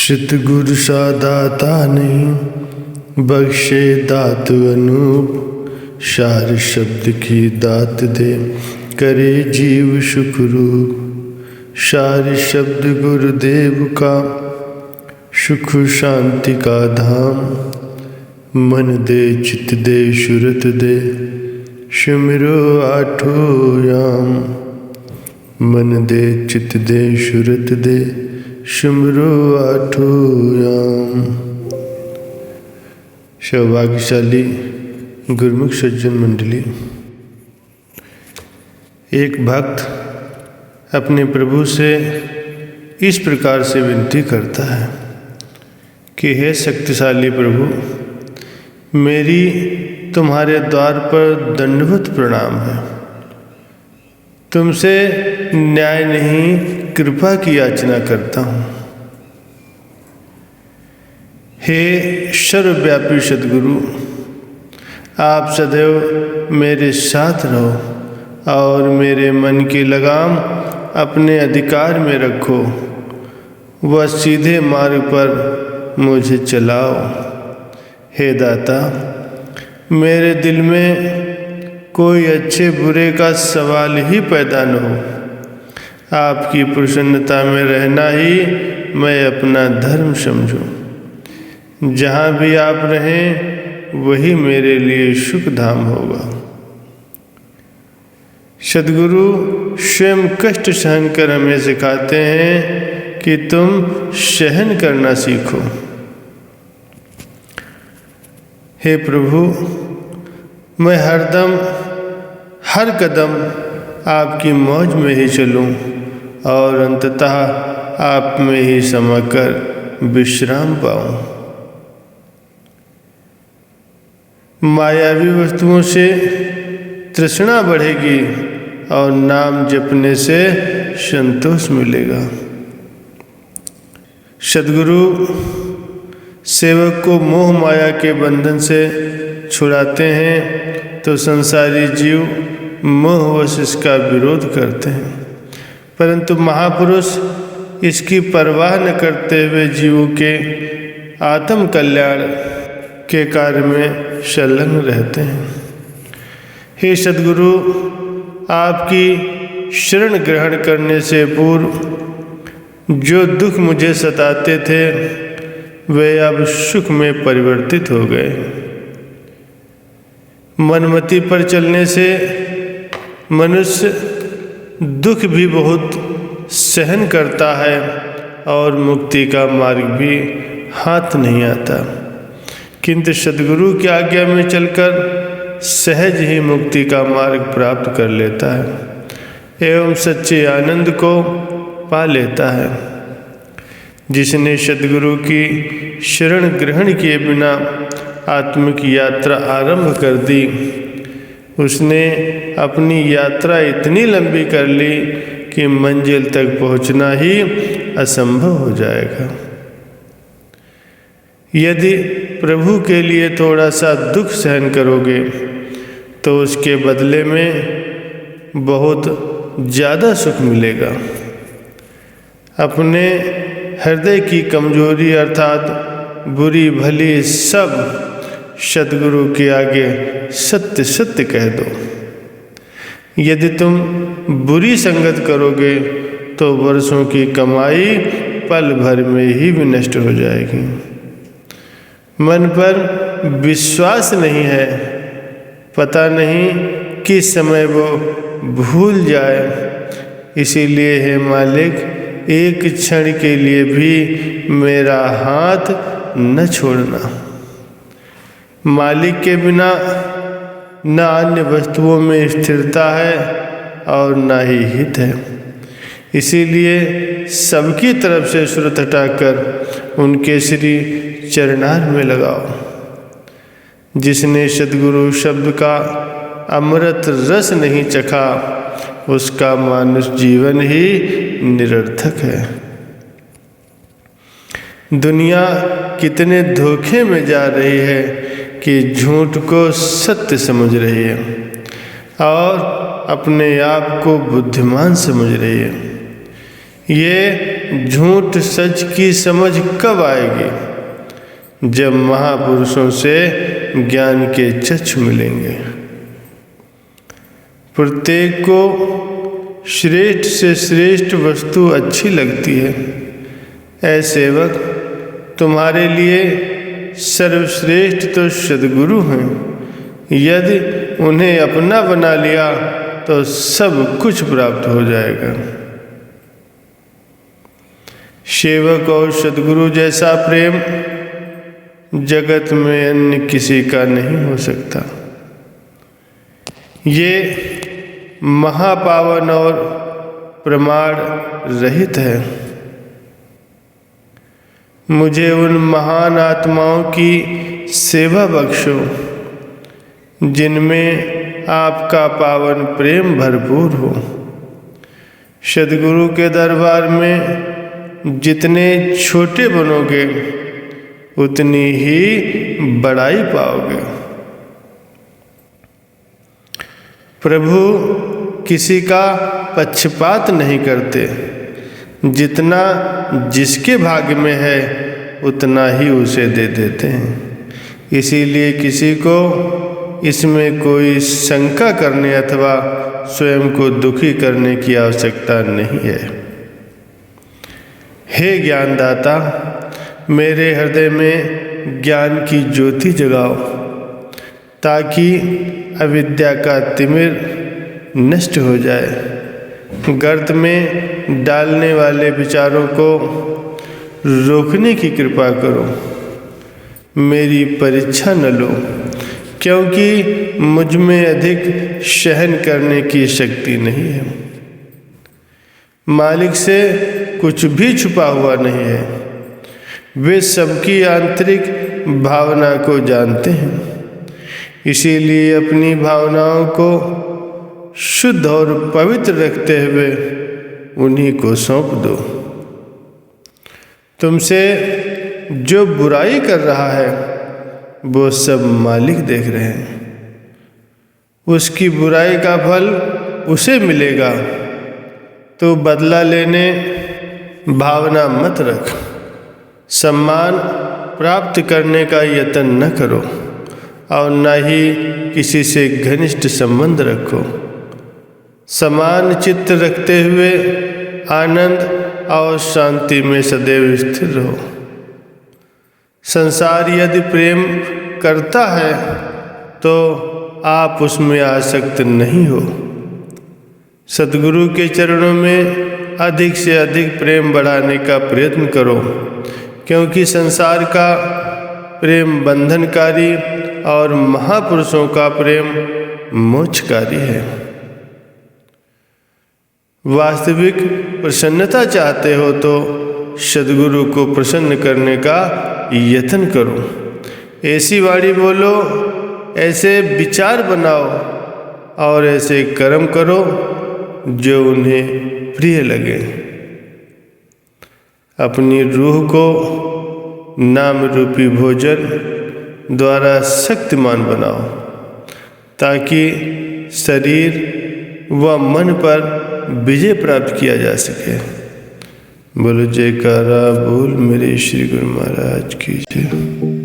सतगुरु सा दाता नहीं बख्शे दात अनूप। शार शब्द की दात दे करे जीव सुखरूप। शार शब्द गुरुदेव का सुख शांति का धाम। मन दे चित दे सुरत दे सिमरो आठों याम। मन दे चित दे सुरत दे सिमरो आठों याम। सौभाग्यशाली गुरुमुख सज्जन मंडली, एक भक्त अपने प्रभु से इस प्रकार से विनती करता है कि हे शक्तिशाली प्रभु, मेरी तुम्हारे द्वार पर दंडवत प्रणाम है। तुमसे न्याय नहीं कृपा की याचना करता हूँ। हे सर्वव्यापी सद्गुरु, आप सदैव मेरे साथ रहो और मेरे मन की लगाम अपने अधिकार में रखो। वह सीधे मार्ग पर मुझे चलाओ। हे दाता, मेरे दिल में कोई अच्छे बुरे का सवाल ही पैदा न हो। आपकी प्रसन्नता में रहना ही मैं अपना धर्म समझूं। जहाँ भी आप रहें वही मेरे लिए सुख धाम होगा। सद्गुरु स्वयं कष्ट सहन कर हमें सिखाते हैं कि तुम सहन करना सीखो। हे प्रभु, मैं हरदम हर कदम आपकी मौज में ही चलूं और अंततः आप में ही समाकर विश्राम पाऊं। मायावी वस्तुओं से तृष्णा बढ़ेगी और नाम जपने से संतोष मिलेगा। सद्गुरु सेवक को मोह माया के बंधन से छुड़ाते हैं तो संसारी जीव मोहवश इसका विरोध करते हैं, परंतु महापुरुष इसकी परवाह न करते हुए जीवों के आत्म कल्याण के कार्य में संलग्न रहते हैं। हे सद्गुरु, आपकी शरण ग्रहण करने से पूर्व जो दुख मुझे सताते थे वे अब सुख में परिवर्तित हो गए। मनमति पर चलने से मनुष्य दुख भी बहुत सहन करता है और मुक्ति का मार्ग भी हाथ नहीं आता, किंतु सद्गुरु की आज्ञा में चलकर सहज ही मुक्ति का मार्ग प्राप्त कर लेता है एवं सच्चे आनंद को पा लेता है। जिसने सद्गुरु की शरण ग्रहण किए बिना आत्मिक यात्रा आरंभ कर दी, उसने अपनी यात्रा इतनी लंबी कर ली कि मंजिल तक पहुंचना ही असंभव हो जाएगा। यदि प्रभु के लिए थोड़ा सा दुख सहन करोगे तो उसके बदले में बहुत ज़्यादा सुख मिलेगा। अपने हृदय की कमजोरी अर्थात बुरी भली सब सद्गुरु के आगे सत्य सत्य कह दो। यदि तुम बुरी संगत करोगे तो वर्षों की कमाई पल भर में ही विनष्ट हो जाएगी। मन पर विश्वास नहीं है, पता नहीं किस समय वो भूल जाए। इसीलिए हे मालिक, एक क्षण के लिए भी मेरा हाथ न छोड़ना। मालिक के बिना न अन्य वस्तुओं में स्थिरता है और न ही हित है। इसीलिए सबकी तरफ से सुरत हटाकर उनके श्री चरणार में लगाओ। जिसने सद्गुरु शब्द का अमृत रस नहीं चखा उसका मानुष जीवन ही निरर्थक है। दुनिया कितने धोखे में जा रही है कि झूठ को सत्य समझ रही है और अपने आप को बुद्धिमान समझ रही है। ये झूठ सच की समझ कब आएगी? जब महापुरुषों से ज्ञान के चक्षु मिलेंगे। प्रत्येक को श्रेष्ठ से श्रेष्ठ वस्तु अच्छी लगती है। ऐ सेवक, तुम्हारे लिए सर्वश्रेष्ठ तो सद्गुरु हैं। यदि उन्हें अपना बना लिया तो सब कुछ प्राप्त हो जाएगा। सेवक और सद्गुरु जैसा प्रेम जगत में अन्य किसी का नहीं हो सकता। ये महापावन और प्रमाण रहित है। मुझे उन महान आत्माओं की सेवा बख्शो जिनमें आपका पावन प्रेम भरपूर हो। सद्गुरु के दरबार में जितने छोटे बनोगे उतनी ही बड़ाई पाओगे। प्रभु किसी का पक्षपात नहीं करते। जितना जिसके भाग्य में है उतना ही उसे दे देते हैं। इसीलिए किसी को इसमें कोई शंका करने अथवा स्वयं को दुखी करने की आवश्यकता नहीं है। हे ज्ञानदाता, मेरे हृदय में ज्ञान की ज्योति जगाओ ताकि अविद्या का तिमिर नष्ट हो जाए। गर्त में डालने वाले विचारों को रोकने की कृपा करो। मेरी परीक्षा न लो, क्योंकि मुझ में अधिक सहन करने की शक्ति नहीं है। मालिक से कुछ भी छुपा हुआ नहीं है। वे सबकी आंतरिक भावना को जानते हैं। इसीलिए अपनी भावनाओं को शुद्ध और पवित्र रखते हुए उन्हीं को सौंप दो। तुमसे जो बुराई कर रहा है वो सब मालिक देख रहे हैं। उसकी बुराई का फल उसे मिलेगा, तो बदला लेने भावना मत रख। सम्मान प्राप्त करने का यत्न न करो और न ही किसी से घनिष्ठ संबंध रखो। समान चित्त रखते हुए आनंद और शांति में सदैव स्थिर रहो। संसार यदि प्रेम करता है तो आप उसमें आसक्त नहीं हो। सद्गुरु के चरणों में अधिक से अधिक प्रेम बढ़ाने का प्रयत्न करो, क्योंकि संसार का प्रेम बंधनकारी और महापुरुषों का प्रेम मोक्षकारी है। वास्तविक प्रसन्नता चाहते हो तो सद्गुरु को प्रसन्न करने का यत्न करो। ऐसी वाणी बोलो, ऐसे विचार बनाओ और ऐसे कर्म करो जो उन्हें प्रिय लगे। अपनी रूह को नाम रूपी भोजन द्वारा शक्तिमान बनाओ ताकि शरीर व मन पर विजय प्राप्त किया जा सके। बोलो जयकारा बोल मेरे श्री गुरु महाराज की जय।